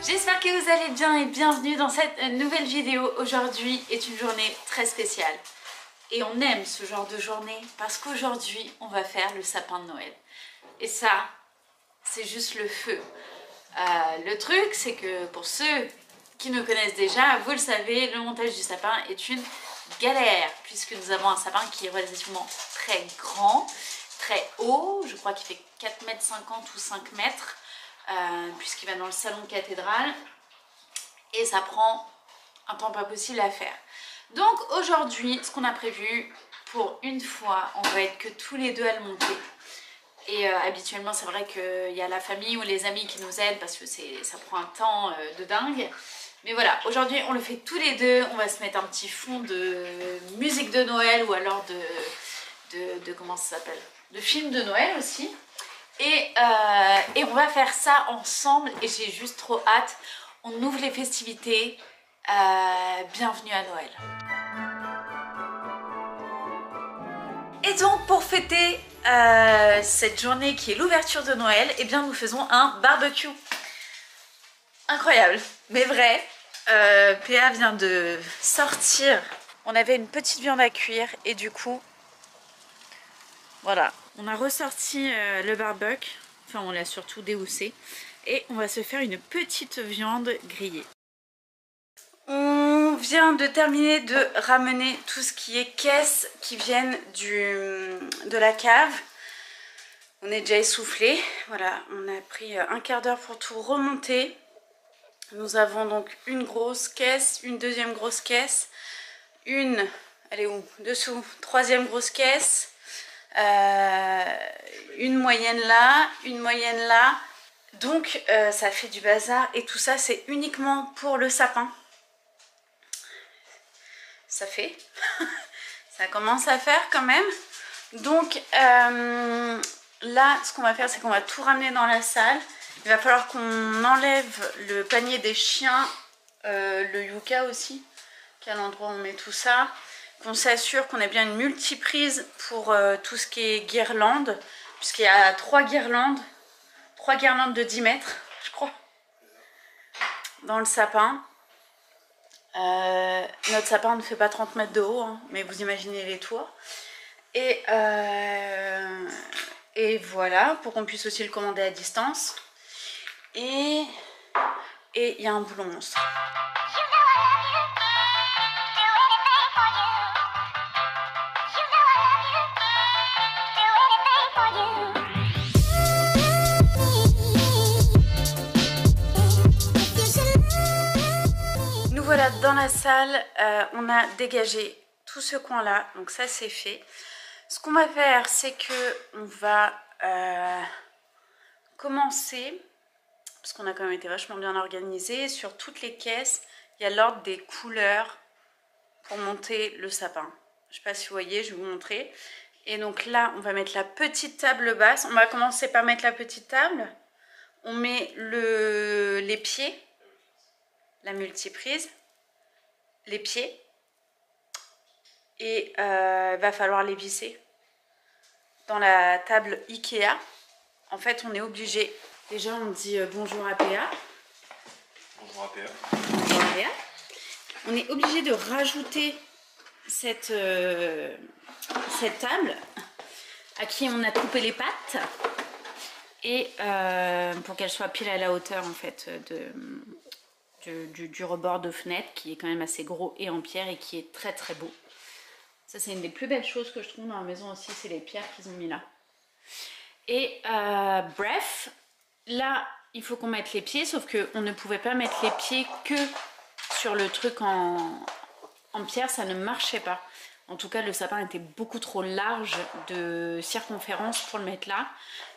J'espère que vous allez bien et bienvenue dans cette nouvelle vidéo. Aujourd'hui est une journée très spéciale. Et on aime ce genre de journée parce qu'aujourd'hui on va faire le sapin de Noël. Et ça, c'est juste le feu. Le truc, c'est que pour ceux qui nous connaissent déjà, vous le savez, le montage du sapin est une galère. Puisque nous avons un sapin qui est relativement très grand, très haut. Je crois qu'il fait 4,50 m ou 5 mètres. Puisqu'il va dans le salon de cathédrale et ça prend un temps pas possible à faire. Donc aujourd'hui, ce qu'on a prévu, pour une fois, on va être que tous les deux à le monter. Et habituellement, c'est vrai qu'il y a la famille ou les amis qui nous aident parce que ça prend un temps de dingue. Mais voilà, aujourd'hui, on le fait tous les deux. On va se mettre un petit fond de musique de Noël ou alors de comment ça s'appelle, de film de Noël aussi. Et on va faire ça ensemble et j'ai juste trop hâte. On ouvre les festivités. Bienvenue à Noël. Et donc pour fêter cette journée qui est l'ouverture de Noël, eh bien nous faisons un barbecue. Incroyable, mais vrai. PA vient de sortir. On avait une petite viande à cuire et du coup, voilà. On a ressorti le barbecue, enfin on l'a surtout déhoussé, et on va se faire une petite viande grillée. On vient de terminer de ramener tout ce qui est caisses qui viennent de la cave. On est déjà essoufflé, voilà, on a pris un quart d'heure pour tout remonter. Nous avons donc une grosse caisse, une deuxième grosse caisse, elle est où? Dessous, troisième grosse caisse. Une moyenne là, une moyenne là. Donc ça fait du bazar et tout ça c'est uniquement pour le sapin. Ça fait ça commence à faire quand même. Donc là ce qu'on va faire, c'est qu'on va tout ramener dans la salle. Il va falloir qu'on enlève le panier des chiens, le yucca aussi, qui est à l'endroit où on met tout ça. Qu'on s'assure qu'on ait bien une multiprise pour tout ce qui est guirlande, puisqu'il y a trois guirlandes de 10 mètres, je crois, dans le sapin. Notre sapin ne fait pas 30 mètres de haut, hein, mais vous imaginez les toits. Et voilà, pour qu'on puisse aussi le commander à distance. Et il y a un boulot monstre. Nous voilà dans la salle, on a dégagé tout ce coin là, donc ça c'est fait. Ce qu'on va faire, c'est que on va commencer, parce qu'on a quand même été vachement bien organisé, sur toutes les caisses, il y a l'ordre des couleurs pour monter le sapin. Je ne sais pas si vous voyez, je vais vous montrer. Et donc là, on va mettre la petite table basse. On va commencer par mettre la petite table. On met les pieds, la multiprise, les pieds. Et il va falloir les visser. Dans la table Ikea, en fait, on est obligé. Déjà, on dit bonjour à PA. Bonjour à PA. Bonjour à PA. On est obligé de rajouter cette table à qui on a coupé les pattes et pour qu'elle soit pile à la hauteur en fait du rebord de fenêtre qui est quand même assez gros et en pierre et qui est très très beau. Ça c'est une des plus belles choses que je trouve dans la maison aussi, c'est les pierres qu'ils ont mis là. Et bref, là il faut qu'on mette les pieds, sauf qu'on ne pouvait pas mettre les pieds que sur le truc en pierre, ça ne marchait pas. En tout cas, le sapin était beaucoup trop large de circonférence pour le mettre là.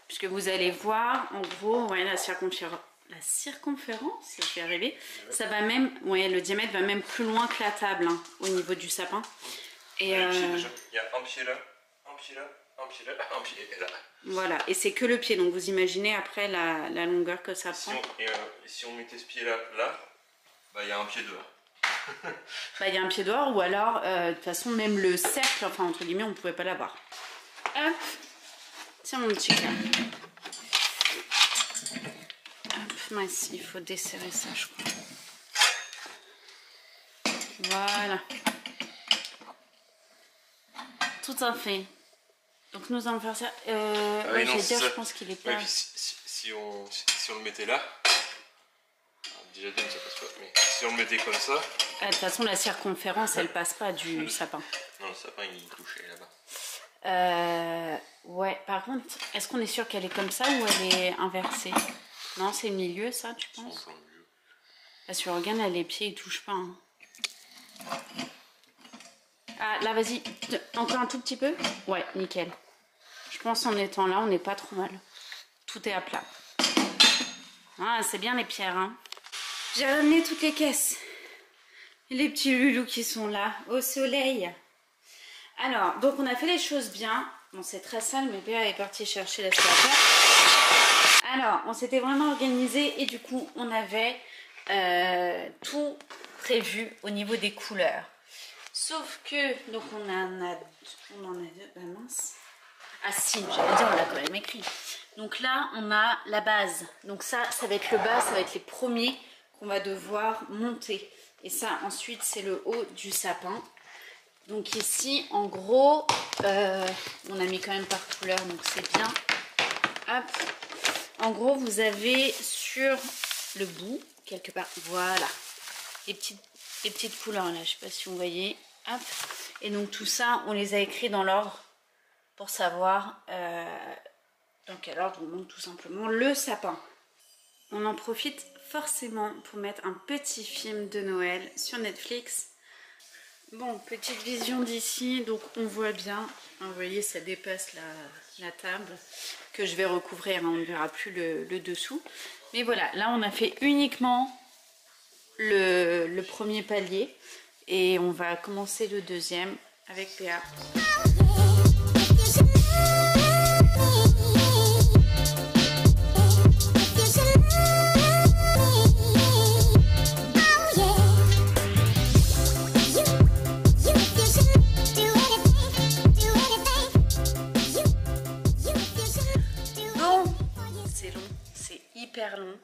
Puisque vous allez voir, en gros, ouais, la circonférence, si je vais arriver, ça va même, ouais, le diamètre va même plus loin que la table, hein, au niveau du sapin. Et il y a un pied là, un pied là, un pied là, un pied là. Voilà, et c'est que le pied, donc vous imaginez après la longueur que ça prend. Si on mettait ce pied là, bah il y a un pied dehors. Bah, il y a un pied dehors, ou alors de toute façon même le cercle, enfin entre guillemets, on pouvait pas l'avoir. Hop, tiens mon petit cœur. mince, il faut desserrer ça, je crois. Voilà. Tout à fait. Donc nous allons faire ça. Ouais, non, je pense qu'il est pas. Ouais, si on le mettait là, déjà d'une ça passe pas. Mais si on le mettait comme ça. De toute façon, la circonférence, elle passe pas du sapin. Non, le sapin il touchait là-bas. Ouais. Par contre, est-ce qu'on est sûr qu'elle est comme ça ou elle est inversée? Non, c'est le milieu, ça, tu penses? Parce que regarde, là, les pieds ils touchent pas. Hein. Ah, là, vas-y, encore un tout petit peu. Ouais, nickel. Je pense en étant là, on n'est pas trop mal. Tout est à plat. Ah, c'est bien les pierres. Hein. J'ai ramené toutes les caisses. Et les petits loulous qui sont là, au soleil. Alors, donc on a fait les choses bien. Bon, c'est très sale, mais Béa est parti chercher l'aspirateur. Alors, on s'était vraiment organisé et du coup, on avait tout prévu au niveau des couleurs. Sauf que, donc on en a deux, bah mince. Ah si, j'allais dire, on l'a quand même écrit. Donc là, on a la base. Donc ça va être le bas, ça va être les premiers qu'on va devoir monter. Et ça, ensuite, c'est le haut du sapin. Donc ici, en gros, on a mis quand même par couleur, donc c'est bien. Hop. En gros, vous avez sur le bout, quelque part, voilà, les petites couleurs là, je ne sais pas si vous voyez. Hop. Et donc tout ça, on les a écrits dans l'ordre pour savoir dans quel ordre on monte tout simplement le sapin. On en profite forcément pour mettre un petit film de Noël sur Netflix. Bon, petite vision d'ici, donc on voit bien, vous voyez ça dépasse la table que je vais recouvrir, hein, on ne verra plus le dessous. Mais voilà, là on a fait uniquement le premier palier et on va commencer le deuxième avec Béa. Hyper long.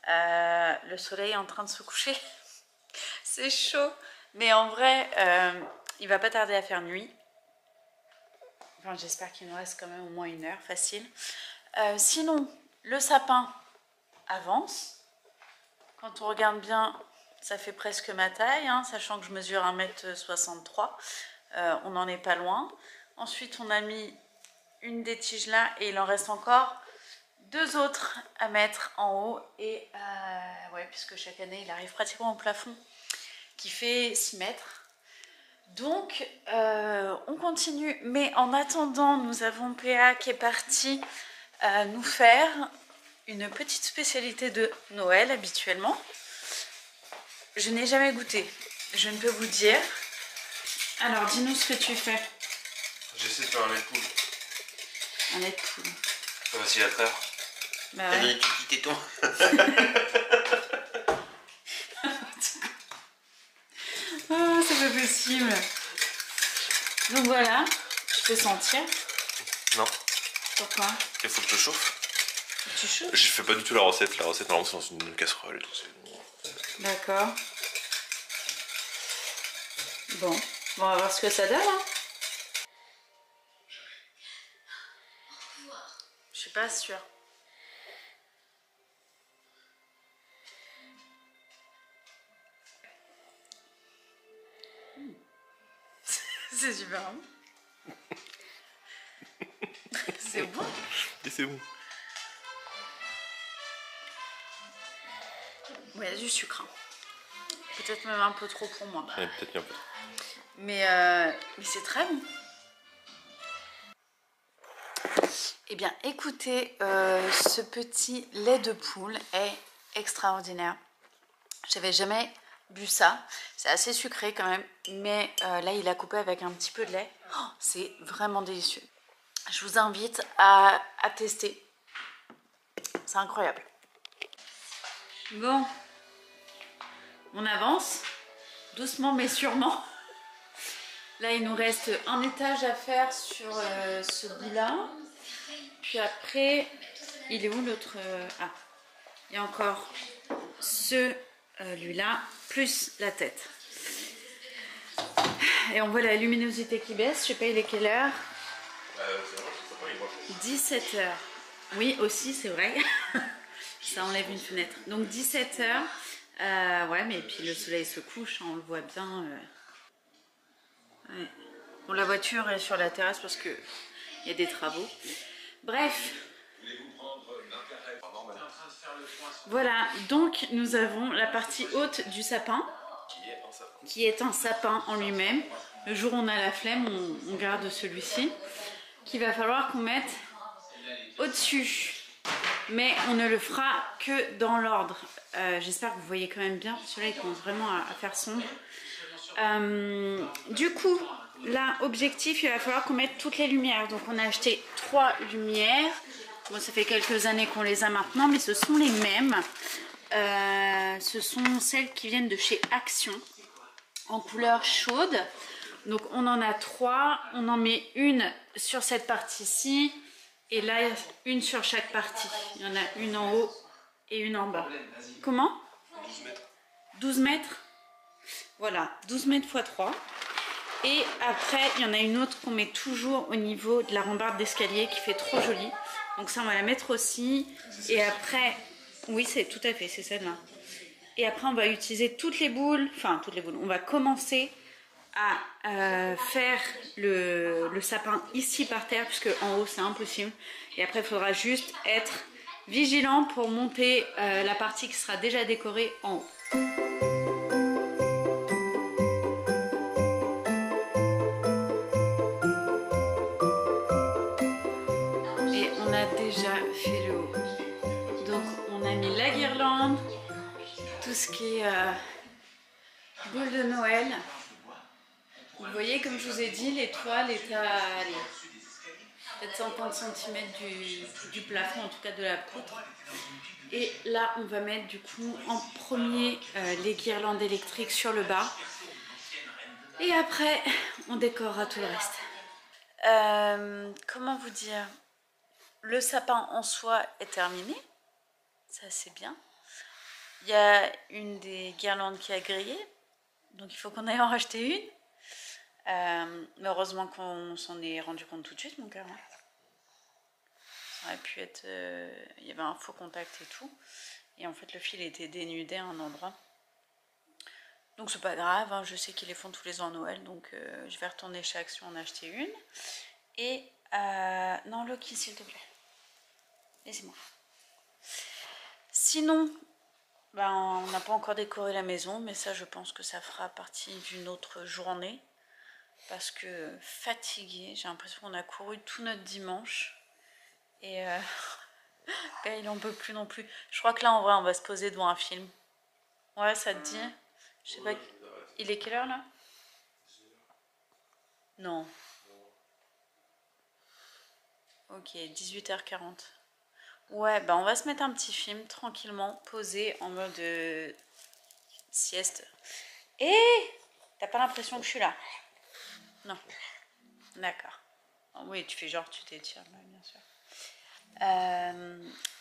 Le soleil est en train de se coucher. C'est chaud. Mais en vrai, il va pas tarder à faire nuit. Enfin, j'espère qu'il nous reste quand même au moins 1 heure, facile. Sinon, le sapin avance. Quand on regarde bien, ça fait presque ma taille, hein, sachant que je mesure 1,63 m. On n'en est pas loin. Ensuite, on a mis une des tiges là et il en reste encore 2 autres à mettre en haut et ouais, puisque chaque année il arrive pratiquement au plafond qui fait 6 mètres. Donc on continue, mais en attendant nous avons PA qui est parti nous faire une petite spécialité de Noël habituellement. Je n'ai jamais goûté, je ne peux vous dire. Alors dis-nous ce que tu fais. J'essaie de faire un lait de poule. Un lait de poule. C'est facile à faire. Bah ouais. Tu quittes ton. Oh, c'est pas possible. Donc voilà, je peux sentir. Non. Pourquoi? Il faut que je chauffe. Tu chauffes? Je fais pas du tout la recette. La recette, normalement, c'est dans une casserole et tout. D'accord. Bon, on va voir ce que ça donne. Hein. Je suis pas sûre. C'est super bon. C'est bon. Et c'est bon. Ouais, il y a du sucre. Hein. Peut-être même un peu trop pour moi. Ouais, peut-être un peu. Mais c'est très bon. Eh bien, écoutez, ce petit lait de poule est extraordinaire. J'avais jamais bu ça. C'est assez sucré quand même, mais là, il a coupé avec un petit peu de lait. Oh, c'est vraiment délicieux. Je vous invite à tester. C'est incroyable. Bon, on avance, doucement mais sûrement. Là, il nous reste un étage à faire sur ce bout-là. Puis après, il est où l'autre? Ah, Il y a encore celui-là, plus la tête. Et on voit la luminosité qui baisse. Je sais pas, il est quelle heure? 17 heures. Oui, aussi, c'est vrai. Ça enlève une fenêtre. Donc 17 heures. Ouais, mais puis le soleil se couche, hein, on le voit bien. Ouais. Bon, la voiture est sur la terrasse parce que il y a des travaux. Bref. Voilà, donc nous avons la partie haute du sapin, qui est un sapin en lui-même. Le jour où on a la flemme, on garde celui-ci, qu'il va falloir qu'on mette au-dessus. Mais on ne le fera que dans l'ordre. J'espère que vous voyez quand même bien. Celui-là, il commence vraiment à faire sombre. Du coup, là, objectif, il va falloir qu'on mette toutes les lumières. Donc on a acheté 3 lumières. Bon, ça fait quelques années qu'on les a maintenant, mais ce sont les mêmes. Ce sont celles qui viennent de chez Action, en couleur chaude. Donc on en a 3. On en met une sur cette partie-ci. Et là, une sur chaque partie. Il y en a une en haut et une en bas. Comment? 12 mètres. 12 mètres. Voilà, 12 mètres x 3. Et après, il y en a une autre qu'on met toujours au niveau de la rambarde d'escalier qui fait trop jolie. Donc ça, on va la mettre aussi. Et après, oui, c'est tout à fait, c'est celle-là. Et après, on va utiliser toutes les boules. Enfin, toutes les boules. On va commencer à faire le sapin ici par terre, puisque en haut, c'est impossible. Et après, il faudra juste être vigilant pour monter la partie qui sera déjà décorée en haut. Déjà fait le haut. Donc on a mis la guirlande, tout ce qui est boule de Noël. Vous voyez, comme je vous ai dit, l'étoile est à peut-être 50 cm du plafond, en tout cas de la poutre. Et là on va mettre du coup en premier les guirlandes électriques sur le bas. Et après on décorera tout le reste. Comment vous dire? Le sapin en soi est terminé, ça c'est bien. Il y a une des guirlandes qui a grillé, donc il faut qu'on aille en racheter une. Mais heureusement qu'on s'en est rendu compte tout de suite, mon cœur. Ça aurait pu être... il y avait un faux contact et tout. Et en fait le fil était dénudé à un endroit. Donc c'est pas grave, hein, je sais qu'ils les font tous les ans à Noël, donc je vais retourner chez Action en acheter une. Et... non, Loki, s'il te plaît. Laissez-moi. Sinon, ben, on n'a pas encore décoré la maison, mais ça je pense que ça fera partie d'une autre journée. Parce que fatiguée, j'ai l'impression qu'on a couru tout notre dimanche. Et ben, il en peut plus non plus. Je crois que là en vrai on va se poser devant un film. Ouais, ça te dit? Je sais pas. Il est quelle heure là? Non. Ok, 18h40. Ouais, bah on va se mettre un petit film tranquillement, posé en mode sieste. Et t'as pas l'impression que je suis là? Non. D'accord. Oh, oui, tu fais genre tu t'étires, bien sûr.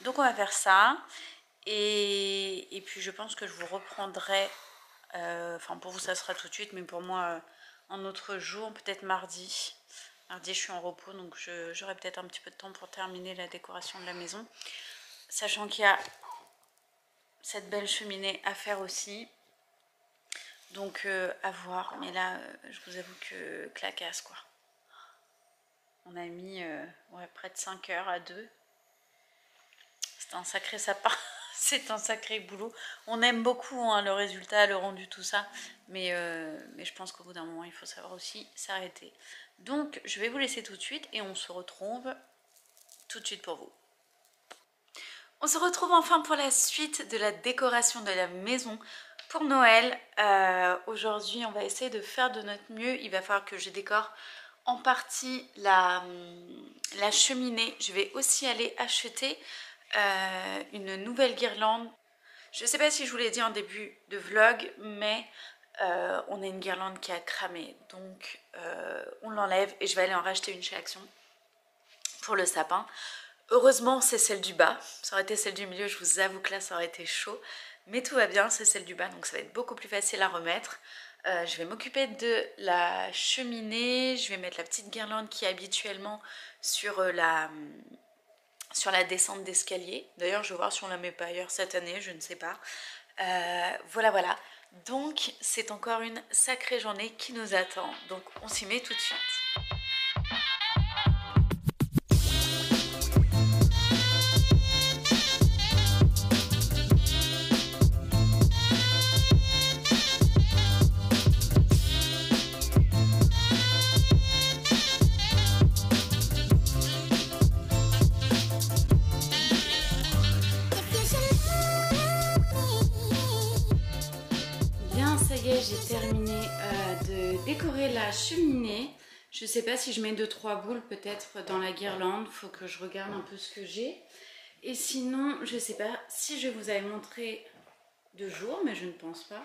Donc on va faire ça. Et puis je pense que je vous reprendrai. Enfin pour vous ça sera tout de suite, mais pour moi un autre jour, peut-être mardi. Mardi, je suis en repos, donc j'aurai peut-être un petit peu de temps pour terminer la décoration de la maison. Sachant qu'il y a cette belle cheminée à faire aussi. Donc, à voir. Mais là, je vous avoue que clacasse, quoi. On a mis ouais, près de 5 heures à 2. C'est un sacré sapin. C'est un sacré boulot. On aime beaucoup hein, le résultat, le rendu, tout ça. Mais je pense qu'au bout d'un moment, il faut savoir aussi s'arrêter. Donc, je vais vous laisser tout de suite et on se retrouve tout de suite pour vous. On se retrouve enfin pour la suite de la décoration de la maison pour Noël. Aujourd'hui, on va essayer de faire de notre mieux. Il va falloir que je décore en partie la cheminée. Je vais aussi aller acheter une nouvelle guirlande. Je ne sais pas si je vous l'ai dit en début de vlog, mais on a une guirlande qui a cramé. Donc on l'enlève et je vais aller en racheter une chez Action pour le sapin. Heureusement, c'est celle du bas. Ça aurait été celle du milieu, je vous avoue que là, ça aurait été chaud. Mais tout va bien, c'est celle du bas, donc ça va être beaucoup plus facile à remettre. Je vais m'occuper de la cheminée. Je vais mettre la petite guirlande qui est habituellement sur la descente d'escalier. D'ailleurs, je vais voir si on la met pas ailleurs cette année, je ne sais pas. Voilà. Donc, c'est encore une sacrée journée qui nous attend. Donc, on s'y met tout de suite. J'ai terminé de décorer la cheminée. Je sais pas si je mets 2-3 boules peut-être dans la guirlande. Faut que je regarde un peu ce que j'ai. Et sinon, je sais pas si je vous avais montré de jour, mais je ne pense pas.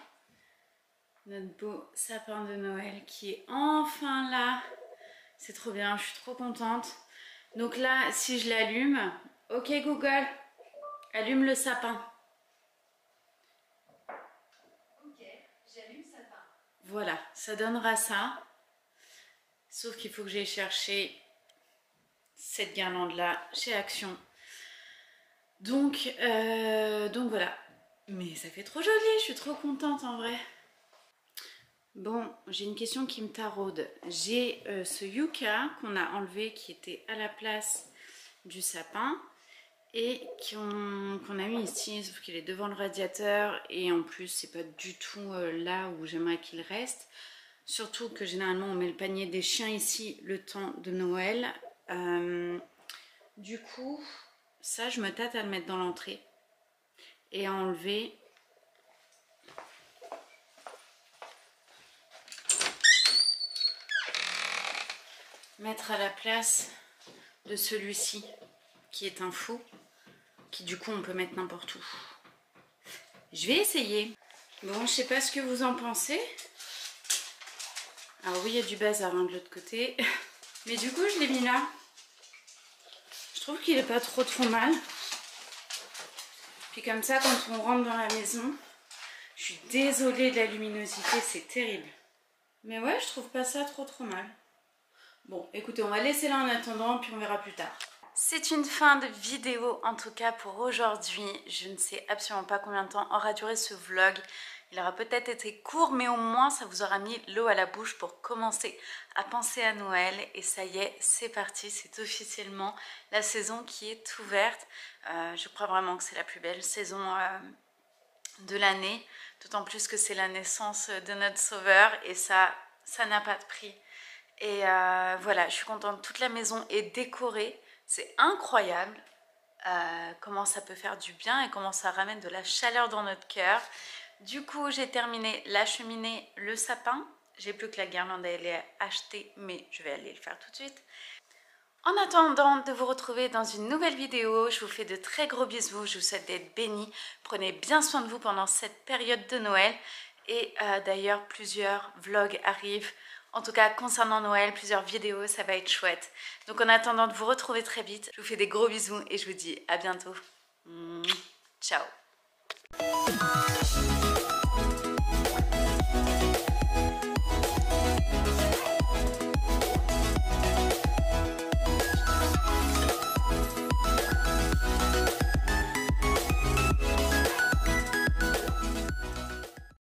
Notre beau sapin de Noël qui est enfin là. C'est trop bien, je suis trop contente. Donc là, si je l'allume, ok Google, allume le sapin. Voilà, ça donnera ça. Sauf qu'il faut que j'aille chercher cette guirlande-là chez Action. Donc voilà. Mais ça fait trop joli, je suis trop contente en vrai. Bon, j'ai une question qui me taraude. J'ai ce yucca qu'on a enlevé qui était à la place du sapin. Et qu'on a mis ici, sauf qu'il est devant le radiateur et en plus c'est pas du tout là où j'aimerais qu'il reste. Surtout que généralement on met le panier des chiens ici le temps de Noël. Du coup, ça je me tâte à le mettre dans l'entrée et à enlever. Mettre à la place de celui-ci qui est un faux. Qui du coup on peut mettre n'importe où. Je vais essayer. Bon, je sais pas ce que vous en pensez. Alors oui, il y a du bazar de l'autre côté. Mais du coup, je l'ai mis là. Je trouve qu'il est pas trop mal. Puis comme ça, quand on rentre dans la maison, je suis désolée de la luminosité, c'est terrible. Mais ouais, je trouve pas ça trop mal. Bon, écoutez, on va laisser là en attendant, puis on verra plus tard. C'est une fin de vidéo en tout cas pour aujourd'hui. Je ne sais absolument pas combien de temps aura duré ce vlog. Il aura peut-être été court, mais au moins ça vous aura mis l'eau à la bouche pour commencer à penser à Noël. Et ça y est, c'est parti, c'est officiellement la saison qui est ouverte. Je crois vraiment que c'est la plus belle saison de l'année. D'autant plus que c'est la naissance de notre sauveur et ça n'a pas de prix. Et voilà, je suis contente, toute la maison est décorée. C'est incroyable comment ça peut faire du bien et comment ça ramène de la chaleur dans notre cœur. Du coup, j'ai terminé la cheminée, le sapin. J'ai plus que la guirlande à aller acheter, mais je vais aller le faire tout de suite. En attendant de vous retrouver dans une nouvelle vidéo, je vous fais de très gros bisous. Je vous souhaite d'être bénis. Prenez bien soin de vous pendant cette période de Noël. Et d'ailleurs, plusieurs vlogs arrivent. En tout cas, concernant Noël, plusieurs vidéos, ça va être chouette. Donc en attendant de vous retrouver très vite, je vous fais des gros bisous et je vous dis à bientôt. Ciao.